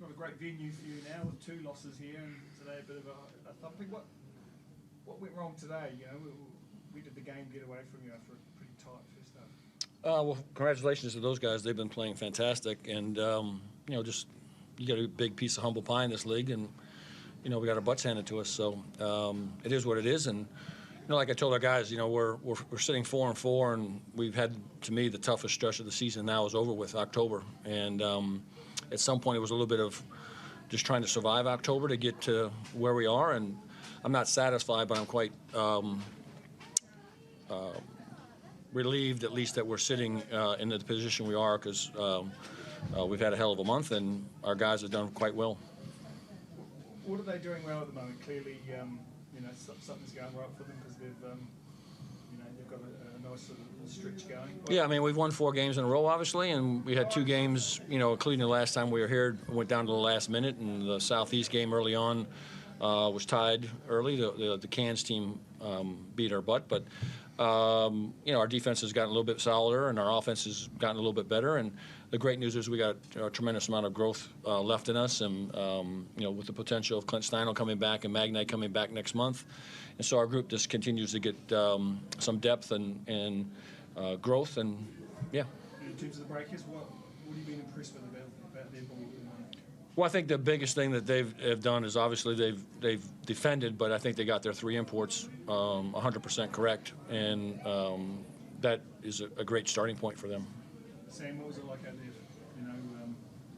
not a great venue for you now with 2 losses here, and today a bit of a thumping. What went wrong today? You know, we did the game get away from you after a pretty tight first half. Well, congratulations to those guys. They've been playing fantastic, and just you got a big piece of humble pie in this league, and we got our butts handed to us. So it is what it is, and like I told our guys, we're sitting 4-4, and we've had, to me, the toughest stretch of the season now is over with, October, and at some point it was a little bit of just trying to survive October to get to where we are, and I'm not satisfied, but I'm quite relieved, at least, that we're sitting in the position we are, because we've had a hell of a month, and our guys have done quite well. What are they doing well at the moment? Clearly, something's going right for them because they've got a nice sort of stretch going. Yeah, I mean, we've won 4 games in a row, obviously, and we had 2 games, including the last time we were here, went down to the last minute, and the Southeast game early on was tied early. The Cairns team beat our butt, but our defense has gotten a little bit solider, and our offense has gotten a little bit better. And the great news is we got a tremendous amount of growth left in us, and with the potential of Clint Steindl coming back and Magnay coming back next month, and so our group just continues to get some depth and growth, and yeah. In terms of the Breakers, what have you been impressed with about their ball? Well, I think the biggest thing that they've done is obviously they've defended, but I think they got their 3 imports 100% correct, and that is a great starting point for them. Sam, what was it like out there,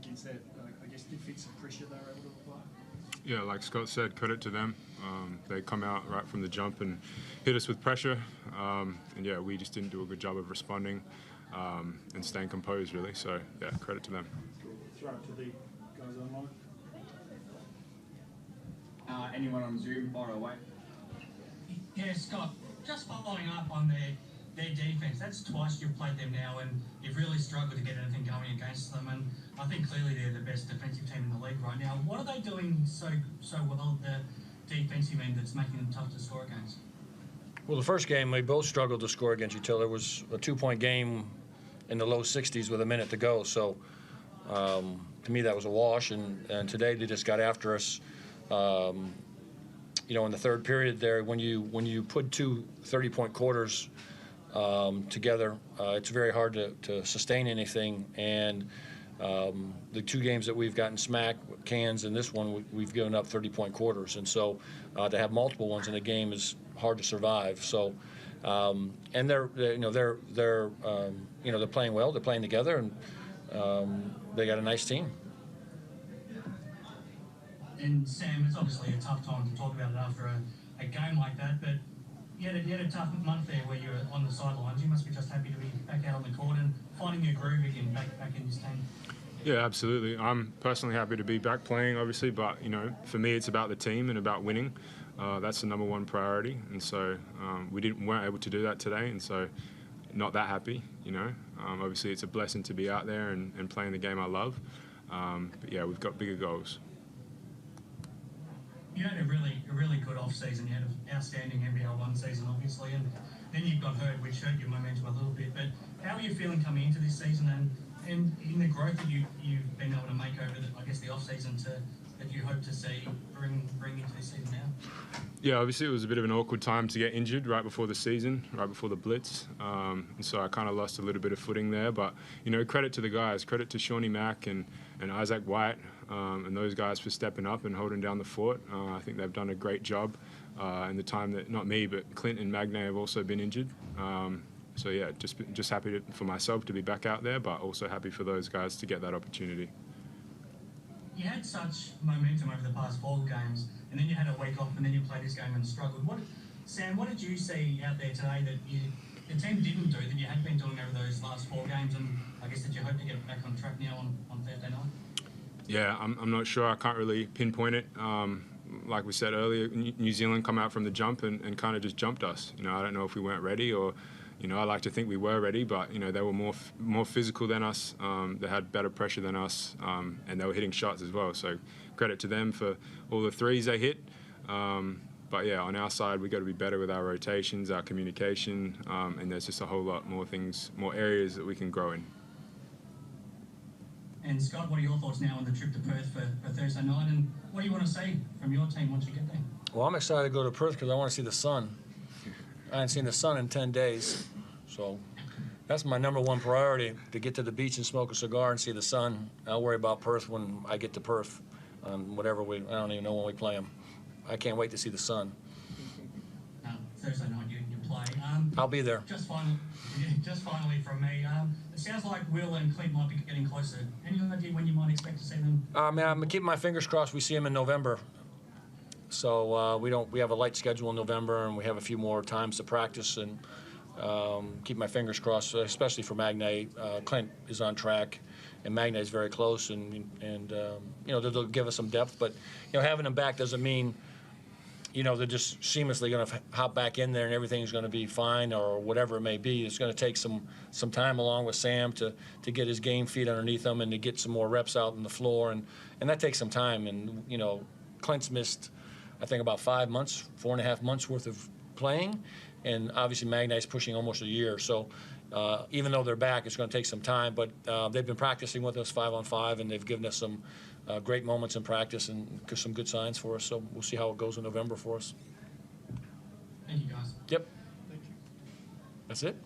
against that, I guess, defensive pressure they were able to apply? Yeah, like Scott said, credit to them. They come out right from the jump and hit us with pressure, and yeah, we just didn't do a good job of responding and staying composed, really. So yeah, credit to them. Throw it to the guys online. Anyone on Zoom, fire away. Yeah, Scott, just following up on their defence, that's twice you've played them now, and you've really struggled to get anything going against them, and I think clearly they're the best defensive team in the league right now. What are they doing so well, the defensive end, that's making them tough to score against? Well, the first game, we both struggled to score against each other. It was a 2-point game in the low 60s with a minute to go, so to me that was a wash, and today they just got after us. In the third period there, when you put 2 30-point quarters together, it's very hard to sustain anything, and the 2 games that we've gotten smacked, Cairns and this one, we've given up 30-point quarters, and so to have multiple ones in a game is hard to survive. So, and they're playing well, they're playing together, and they got a nice team. And Sam, it's obviously a tough time to talk about it after a game like that, but you had a tough month there where you were on the sidelines. You must be just happy to be back out on the court and finding your groove again, back in this team. Yeah, absolutely. I'm personally happy to be back playing, obviously, but for me it's about the team and about winning. That's the number 1 priority, and so we weren't able to do that today, and so not that happy. Obviously it's a blessing to be out there and playing the game I love, but yeah, we've got bigger goals. You had a really good off-season. You had an outstanding NBL 1 season, obviously, and then you got hurt, which hurt your momentum a little bit. But how are you feeling coming into this season, and in the growth that you've been able to make over, the off-season that you hope to see bring into this season now? Yeah, obviously it was a bit of an awkward time to get injured right before the season, right before the Blitz, and so I kind of lost a little bit of footing there. But credit to the guys, credit to Shawnee Mack and Isaac White and those guys for stepping up and holding down the fort. I think they've done a great job in the time that, not me, but Clint and Magnay have also been injured. So yeah, just happy for myself to be back out there, but also happy for those guys to get that opportunity. You had such momentum over the past 4 games, and then you had a week off, and then you played this game and struggled. Sam, what did you see out there today that the team didn't do that you had been doing over those last 4 games, and I guess that you hope to get back on track now on Thursday night? Yeah, I'm not sure. I can't really pinpoint it. Like we said earlier, New Zealand come out from the jump and kind of just jumped us. I don't know if we weren't ready or, I like to think we were ready, but, they were more physical than us. They had better pressure than us, and they were hitting shots as well. So credit to them for all the threes they hit. But yeah, on our side, we've got to be better with our rotations, our communication, and there's just a whole lot more things, more areas that we can grow in. And Scott, what are your thoughts now on the trip to Perth for Thursday night? And what do you want to see from your team once you get there? Well, I'm excited to go to Perth because I want to see the sun. I haven't seen the sun in 10 days. So that's my number one priority, to get to the beach and smoke a cigar and see the sun. I'll worry about Perth when I get to Perth. I don't even know when we play them. I can't wait to see the sun. Thursday night you play. I'll be there. Just finally from me, it sounds like Will and Clint might be getting closer. Any idea when you might expect to see them? I'm keeping my fingers crossed we see them in November. So we have a light schedule in November, and we have a few more times to practice, and keep my fingers crossed, especially for Magnay. Clint is on track, and Magnay is very close, and they'll give us some depth. But having them back doesn't mean they're just seamlessly going to hop back in there and everything's going to be fine or whatever it may be. It's going to take some time along with Sam to get his game feet underneath him and to get some more reps out on the floor, and that takes some time. And Clint's missed, I think, about 4.5 months worth of playing, and obviously Magnay's pushing almost a year. So even though they're back, it's going to take some time. But they've been practicing with us 5-on-5, and they've given us some great moments in practice and some good signs for us. So we'll see how it goes in November for us. Thank you, guys. Yep. Thank you. That's it.